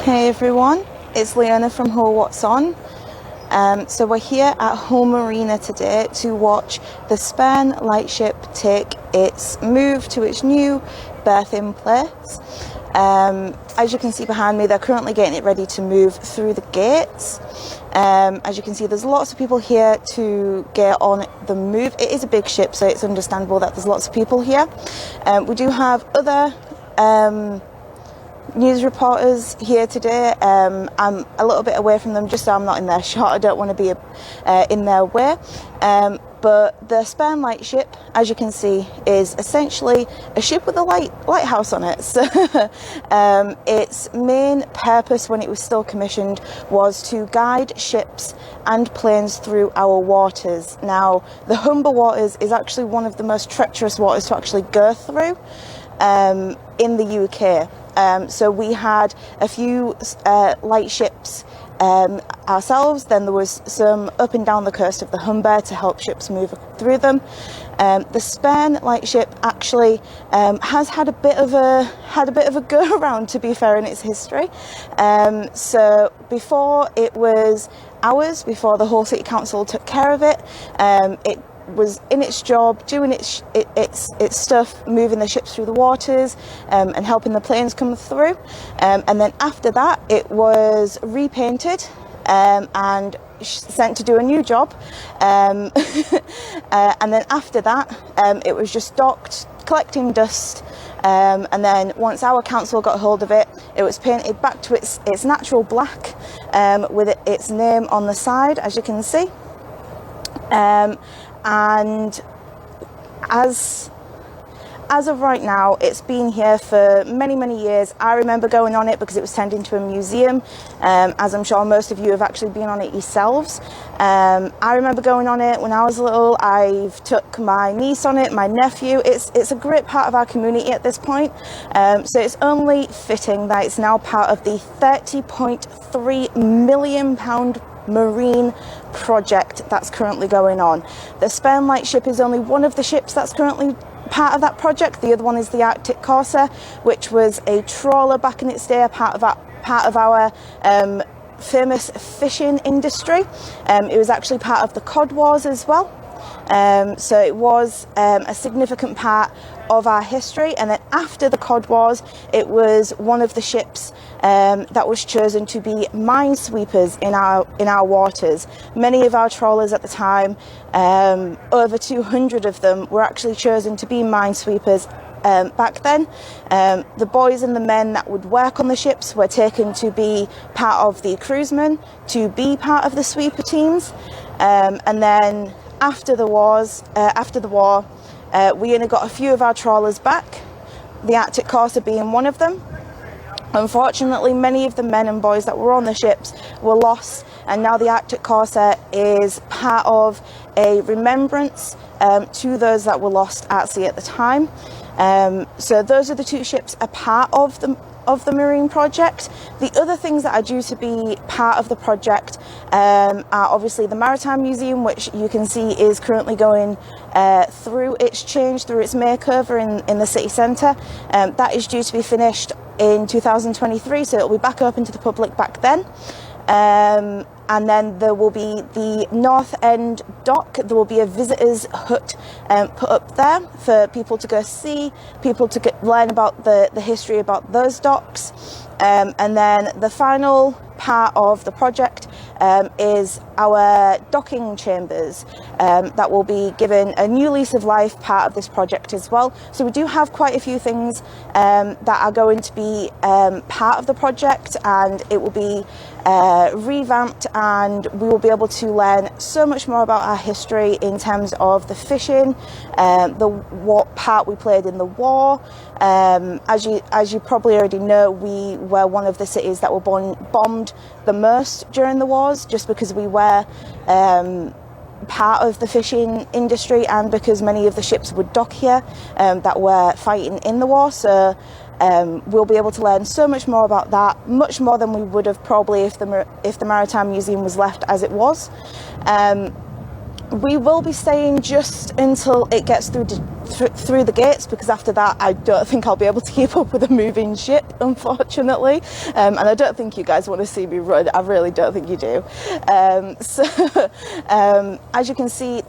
Hey everyone, it's Leona from Hull What's On. So we're here at Hull Marina today to watch the Spurn Lightship take its move to its new berthing place. As you can see behind me, they're currently getting it ready to move through the gates. As you can see, there's lots of people here to get on the move. It is a big ship, so it's understandable that there's lots of people here. We do have other news reporters here today. I'm a little bit away from them just so I'm not in their shot. I don't want to be in their way. But the Spurn Lightship, as you can see, is essentially a ship with a lighthouse on it. So its main purpose when it was still commissioned was to guide ships and planes through our waters. Now, the Humber waters is actually one of the most treacherous waters to actually go through in the UK. So we had a few lightships ourselves. Then there was some up and down the coast of the Humber to help ships move through them. The Spurn Lightship actually has had a bit of a go around, to be fair, in its history. So before it was ours, before the Hull City Council took care of it, it was in its job doing its stuff, moving the ships through the waters and helping the planes come through, and then after that it was repainted and sent to do a new job, and then after that it was just docked, collecting dust, and then once our council got hold of it, it was painted back to its natural black, with its name on the side, as you can see. And as of right now, it's been here for many years. I remember going on it because it was turned into a museum, as I'm sure most of you have actually been on it yourselves. I remember going on it when I was little. I've took my niece on it, my nephew. It's a great part of our community at this point, so it's only fitting that it's now part of the £30.3 million marine project that's currently going on. The Spurn Lightship is only one of the ships that's currently part of that project. The other one is the Artic Corsair, which was a trawler back in its day, part of our famous fishing industry. It was actually part of the Cod Wars as well. So it was a significant part of our history, and then after the Cod Wars it was one of the ships that was chosen to be minesweepers in our waters. Many of our trawlers at the time, over 200 of them, were actually chosen to be minesweepers. Back then, the boys and the men that would work on the ships were taken to be part of the cruisemen, to be part of the sweeper teams, and then after the war, we only got a few of our trawlers back, the Artic Corsair being one of them. Unfortunately, many of the men and boys that were on the ships were lost, and now the Artic Corsair is part of a remembrance to those that were lost at sea at the time. So those are the two ships a part of the marine project. The other things that are due to be part of the project are obviously the Maritime Museum, which you can see is currently going through its change, through its makeover in the city centre. That is due to be finished in 2023, so it'll be back open to the public back then. And then there will be the North End dock. There will be a visitors hut put up there for people to go see, people to learn about the history about those docks. And then the final part of the project is our docking chambers that will be given a new lease of life, part of this project as well. So we do have quite a few things that are going to be part of the project, and it will be revamped, and we will be able to learn so much more about our history in terms of the fishing, what part we played in the war. As you probably already know, we were one of the cities that were bombed the most during the wars, just because we were part of the fishing industry, and because many of the ships would dock here that were fighting in the war. So we'll be able to learn so much more about that, much more than we would have probably if the Maritime Museum was left as it was. We will be staying just until it gets through the gates, because after that I don't think I'll be able to keep up with a moving ship, unfortunately, and I don't think you guys want to see me run. I really don't think you do. As you can see,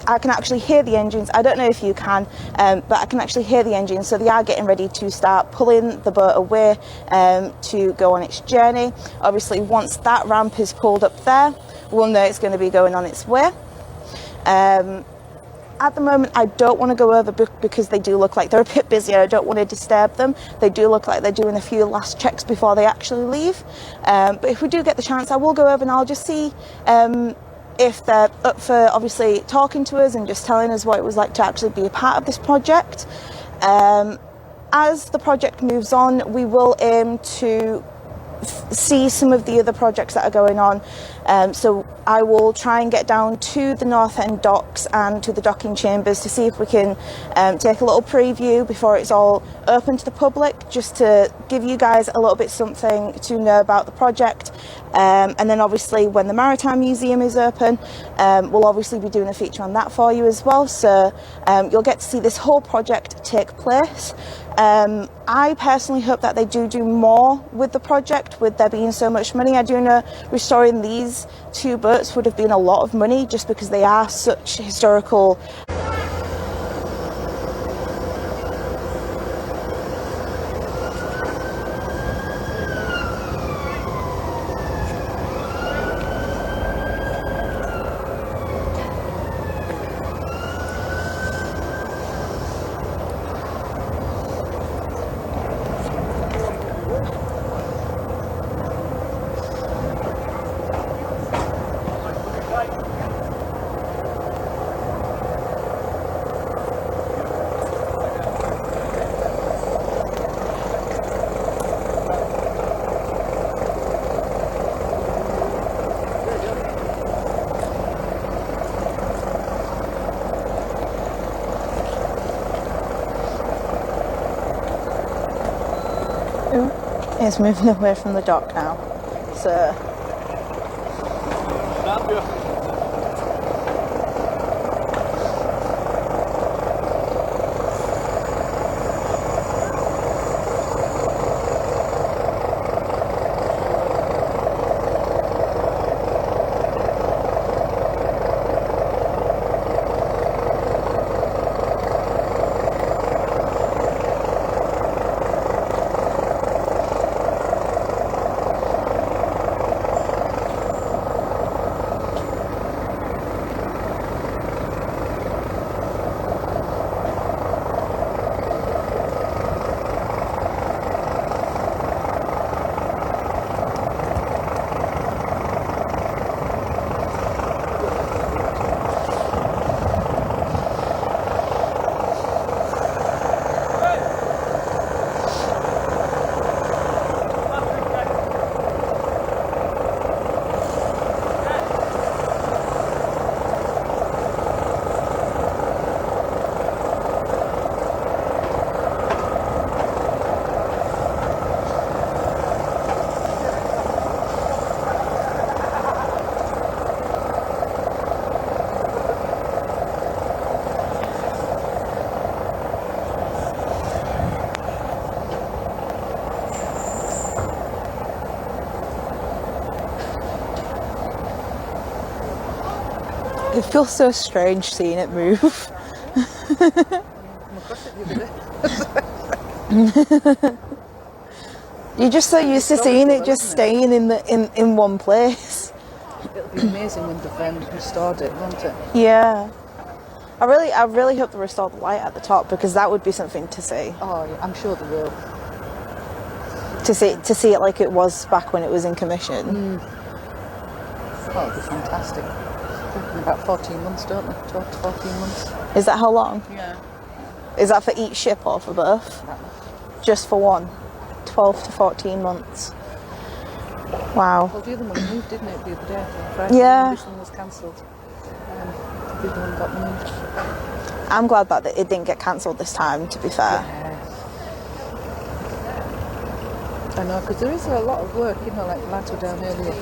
I can actually hear the engines. I don't know if you can, but I can actually hear the engines, so they are getting ready to start pulling the boat away to go on its journey. Obviously, once that ramp is pulled up there, we'll know it's going to be going on its way. At the moment, I don't want to go over because they do look like they're a bit busy. I don't want to disturb them. They do look like they're doing a few last checks before they actually leave. But if we do get the chance, I will go over and I'll just see if they're up for obviously talking to us and just telling us what it was like to actually be a part of this project. As the project moves on, we will aim to see some of the other projects that are going on. So I will try and get down to the North End docks and to the docking chambers to see if we can take a little preview before it's all open to the public, just to give you guys a little bit something to know about the project. And then obviously when the Maritime Museum is open, we'll obviously be doing a feature on that for you as well. So you'll get to see this whole project take place. I personally hope that they do more with the project, with there being so much money. I do know restoring these 2 boats would have been a lot of money, just because they are such historical. It's moving away from the dock now, so it feels so strange seeing it move. You're just so used to seeing it just staying in one place. It'll be amazing when they've restored it, won't it? Yeah. I really hope they restore the light at the top, because that would be something to see. Oh, yeah, I'm sure they will. To see it like it was back when it was in commission. Mm. Oh, it'd be fantastic. In about 14 months, don't they? 12 to 14 months. Is that how long? Yeah. Is that for each ship or for both? No. Just for one? 12 to 14 months. Wow. Well, the other one moved, didn't it, the other day? Friday. Yeah. This one was cancelled. The other one got moved. I'm glad that it didn't get cancelled this time, to be fair. Yeah. I know, because there is a lot of work, like lads were down earlier,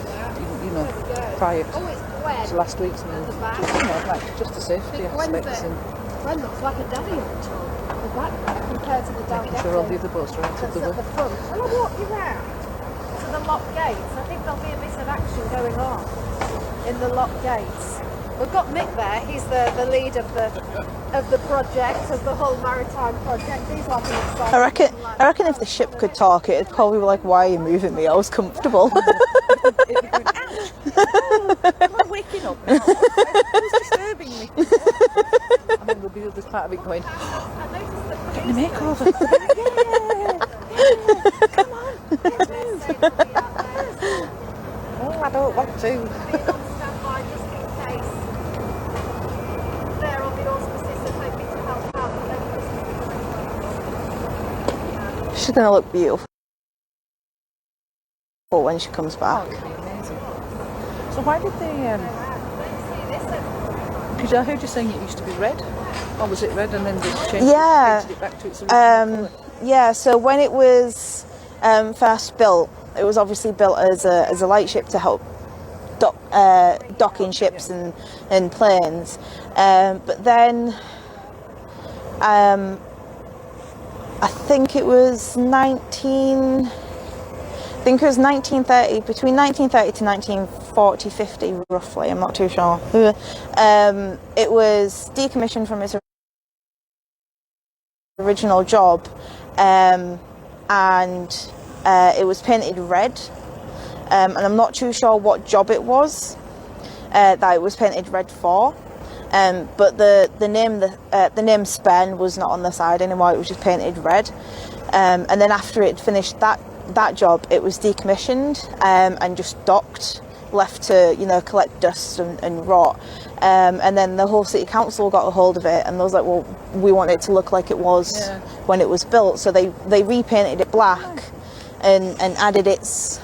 prior So last week's move, just the safety aspects and When looks like a daddy on the top, the back compared to the down making sure all the other boats are out of that's the at way. the front. Shall I walk you round to the lock gates? I think there'll be a bit of action going on in the lock gates. We've got Mick there. He's the lead of the project, of the Hull Maritime project. He's like an exciting. I reckon if the ship could talk, it'd probably be like, "Why are you moving me? I was comfortable." It'd be going, ouch! Oh, am I waking up now? Who's disturbing me? And then there'll be this part of it going, getting a makeover. Yeah, come on, let's move. Oh, I don't want to. Being on standby just in case they're on the auspices of hoping to help out. But then She's gonna look beautiful when she comes Oh, back. it'd be amazing. So why did they? Because I heard you saying it used to be red, or was it red and then they changed it back to its original colour? Yeah. So when it was first built, it was obviously built as a lightship to help docking ships and planes. But then I think it was 1930, between 1930 to 1940, 50 roughly, I'm not too sure. It was decommissioned from its original job, and it was painted red, and I'm not too sure what job it was that it was painted red for. But the name Spurn was not on the side anymore. It was just painted red, and then after it finished that job, it was decommissioned and just docked, left to collect dust and rot. And then the whole city council got a hold of it, and they was like, well, we want it to look like it was when it was built, so they repainted it black and added its.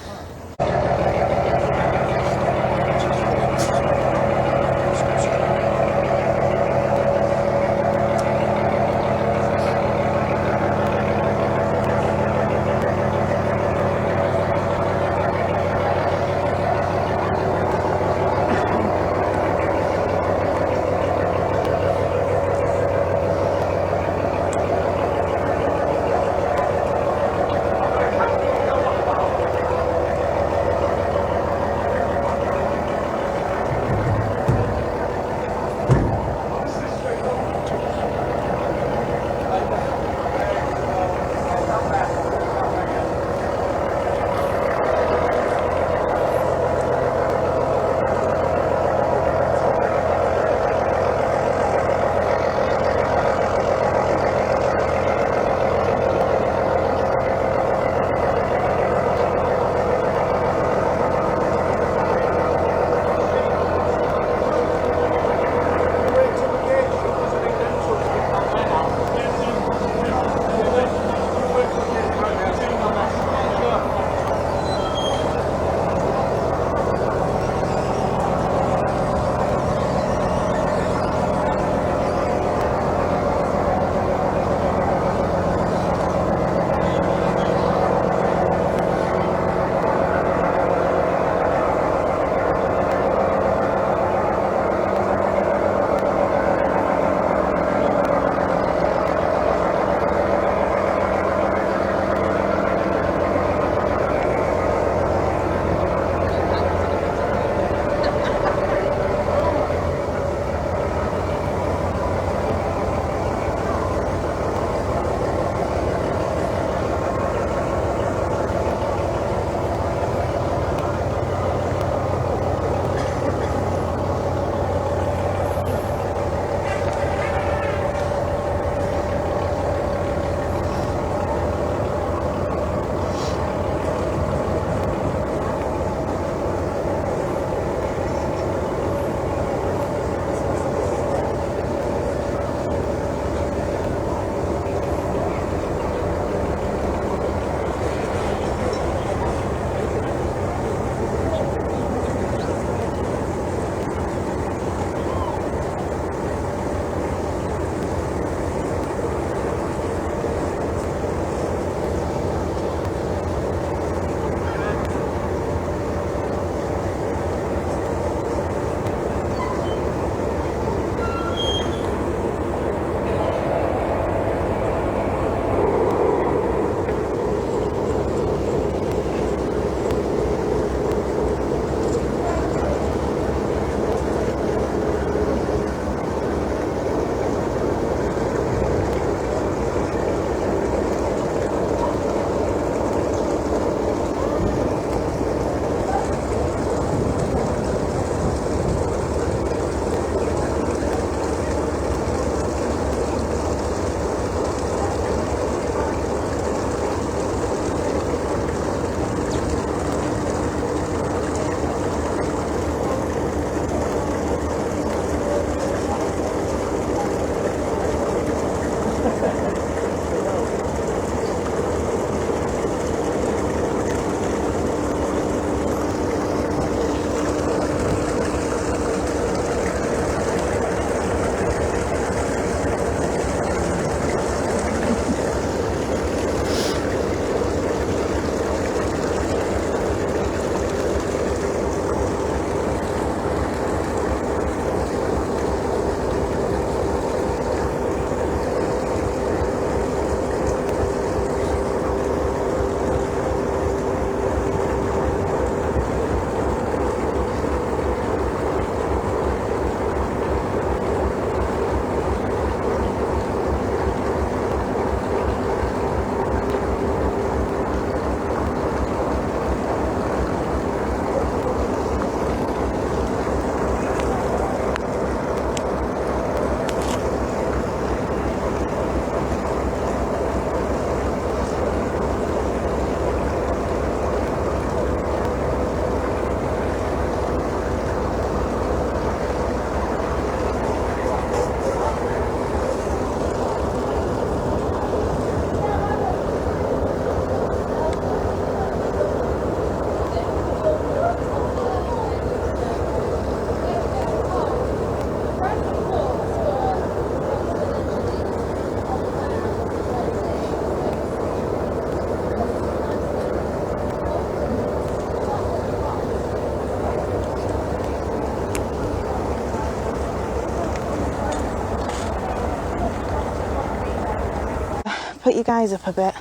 put you guys up a bit.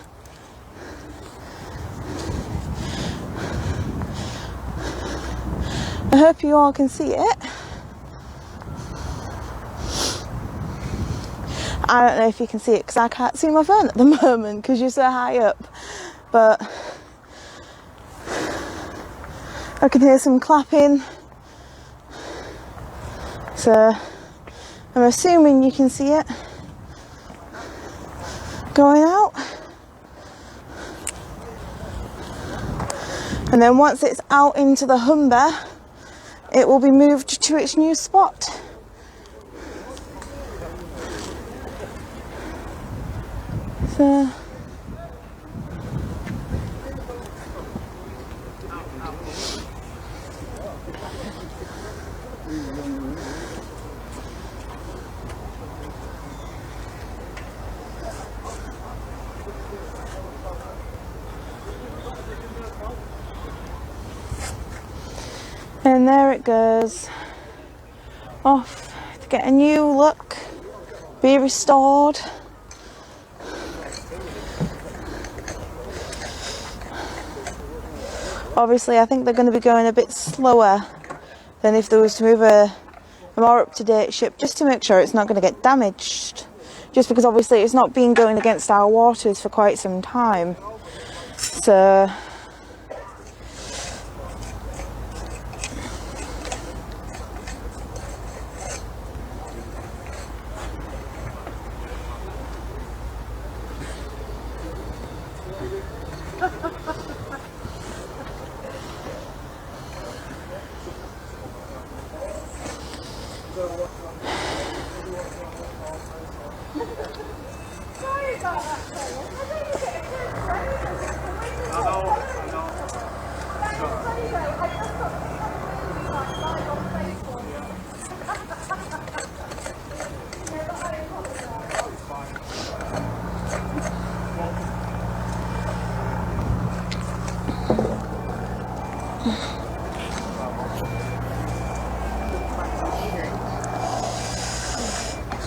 I hope you all can see it. I don't know if you can see it because I can't see my phone at the moment because you're so high up, but I can hear some clapping, so I'm assuming you can see it going out. And then once it's out into the Humber, it will be moved to its new spot. So and there it goes off to get a new look, be restored. Obviously, I think they're going to be going a bit slower than if they was to move a more up-to-date ship, just to make sure it's not going to get damaged. Just because obviously it's not been going against our waters for quite some time. So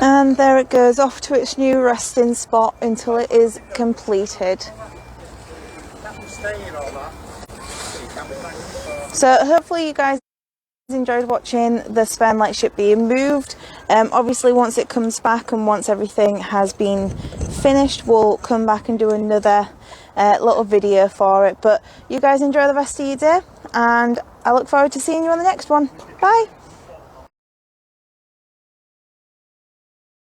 and there it goes off to its new resting spot until it is completed. So hopefully you guys enjoyed watching the Spurn Lightship being moved. Obviously once it comes back and once everything has been finished, we'll come back and do another little video for it. But you guys enjoy the rest of your day, and I look forward to seeing you on the next one. Bye.